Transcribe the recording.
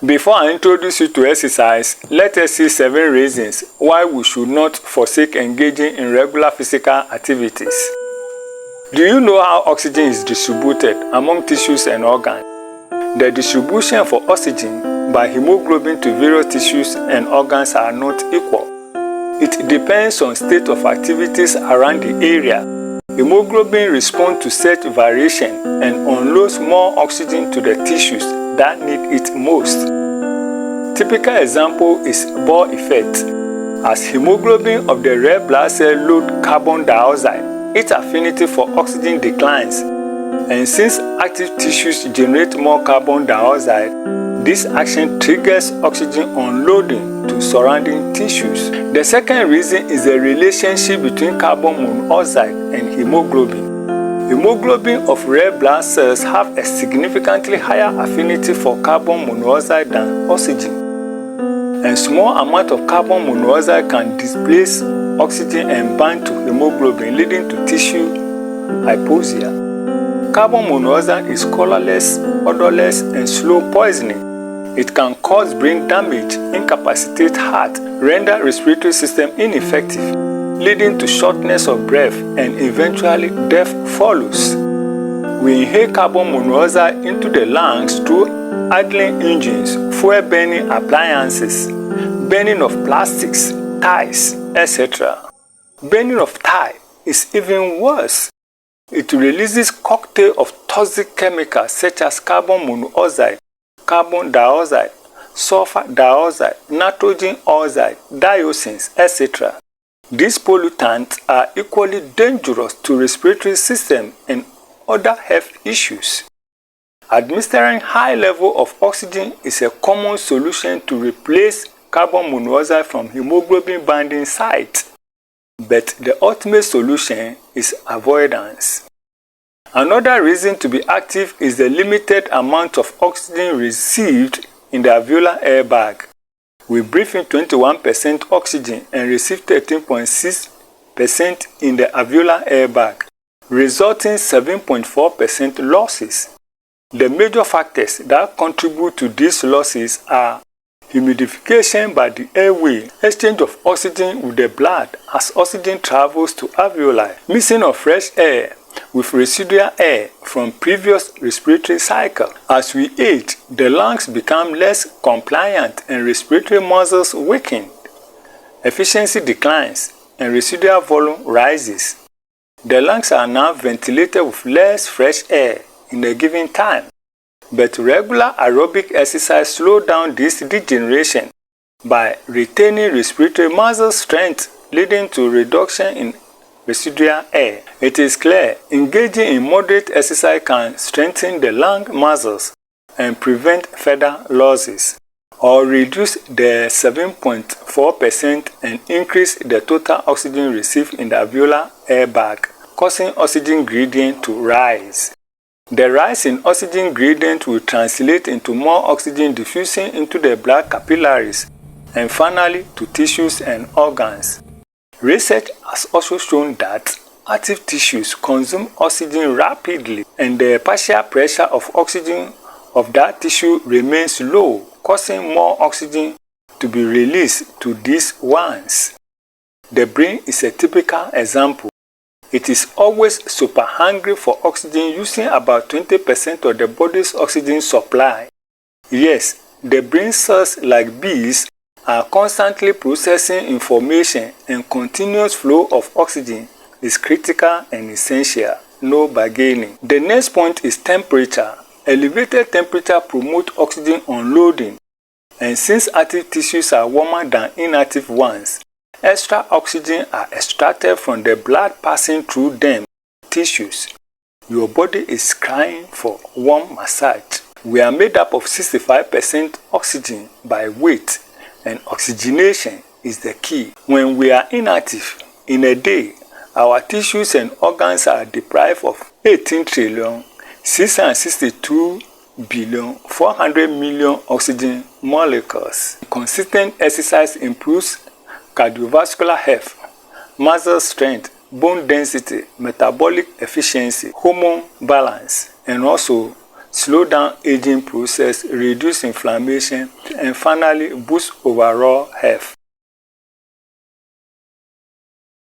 Before I introduce you to exercise, let us see 7 reasons why we should not forsake engaging in regular physical activities. Do you know how oxygen is distributed among tissues and organs? The distribution for oxygen by hemoglobin to various tissues and organs are not equal. It depends on state of activities around the area. Hemoglobin responds to such variation and unloads more oxygen to the tissues that need it most. Typical example is Bohr effect. As hemoglobin of the red blood cell load carbon dioxide, its affinity for oxygen declines. And since active tissues generate more carbon dioxide, this action triggers oxygen unloading to surrounding tissues. The second reason is the relationship between carbon monoxide and hemoglobin. Hemoglobin of red blood cells have a significantly higher affinity for carbon monoxide than oxygen. A small amount of carbon monoxide can displace oxygen and bind to hemoglobin, leading to tissue hypoxia. Carbon monoxide is colorless, odorless, and slow poisoning. It can cause brain damage, incapacitate heart, render respiratory system ineffective, leading to shortness of breath, and eventually death follows. We inhale carbon monoxide into the lungs through idling engines, fuel-burning appliances, burning of plastics, ties, etc. Burning of tie is even worse. It releases cocktail of toxic chemicals such as carbon monoxide, carbon dioxide, sulfur dioxide, nitrogen oxide, dioxins, etc. These pollutants are equally dangerous to respiratory system and other health issues. Administering high level of oxygen is a common solution to replace carbon monoxide from hemoglobin binding site. But the ultimate solution is avoidance. Another reason to be active is the limited amount of oxygen received in the alveolar air bag. We breathe in 21% oxygen and receive 13.6% in the alveolar air bag, resulting 7.4% losses. The major factors that contribute to these losses are humidification by the airway, exchange of oxygen with the blood as oxygen travels to alveoli, missing of fresh air with residual air from previous respiratory cycle. As we age, the lungs become less compliant and respiratory muscles weaken. Efficiency declines and residual volume rises. The lungs are now ventilated with less fresh air in a given time. But regular aerobic exercise slows down this degeneration by retaining respiratory muscle strength, leading to reduction in residual air. It is clear engaging in moderate exercise can strengthen the lung muscles and prevent further losses, or reduce the 7.4% and increase the total oxygen received in the alveolar air bag, causing oxygen gradient to rise. The rise in oxygen gradient will translate into more oxygen diffusing into the blood capillaries and finally to tissues and organs. Research has also shown that active tissues consume oxygen rapidly and the partial pressure of oxygen of that tissue remains low, causing more oxygen to be released to these ones. The brain is a typical example. It is always super hungry for oxygen, using about 20% of the body's oxygen supply. Yes, the brain cells like bees are constantly processing information, and continuous flow of oxygen is critical and essential, no bargaining. The next point is temperature. Elevated temperature promotes oxygen unloading, and since active tissues are warmer than inactive ones, extra oxygen are extracted from the blood passing through them tissues. Your body is crying for warm massage. We are made up of 65% oxygen by weight, and oxygenation is the key. When we are inactive in a day, our tissues and organs are deprived of 18 trillion 662 billion 400 million oxygen molecules. Consistent exercise improves cardiovascular health, muscle strength, bone density, metabolic efficiency, hormone balance, and also slow down aging process, reduce inflammation, and finally boost overall health.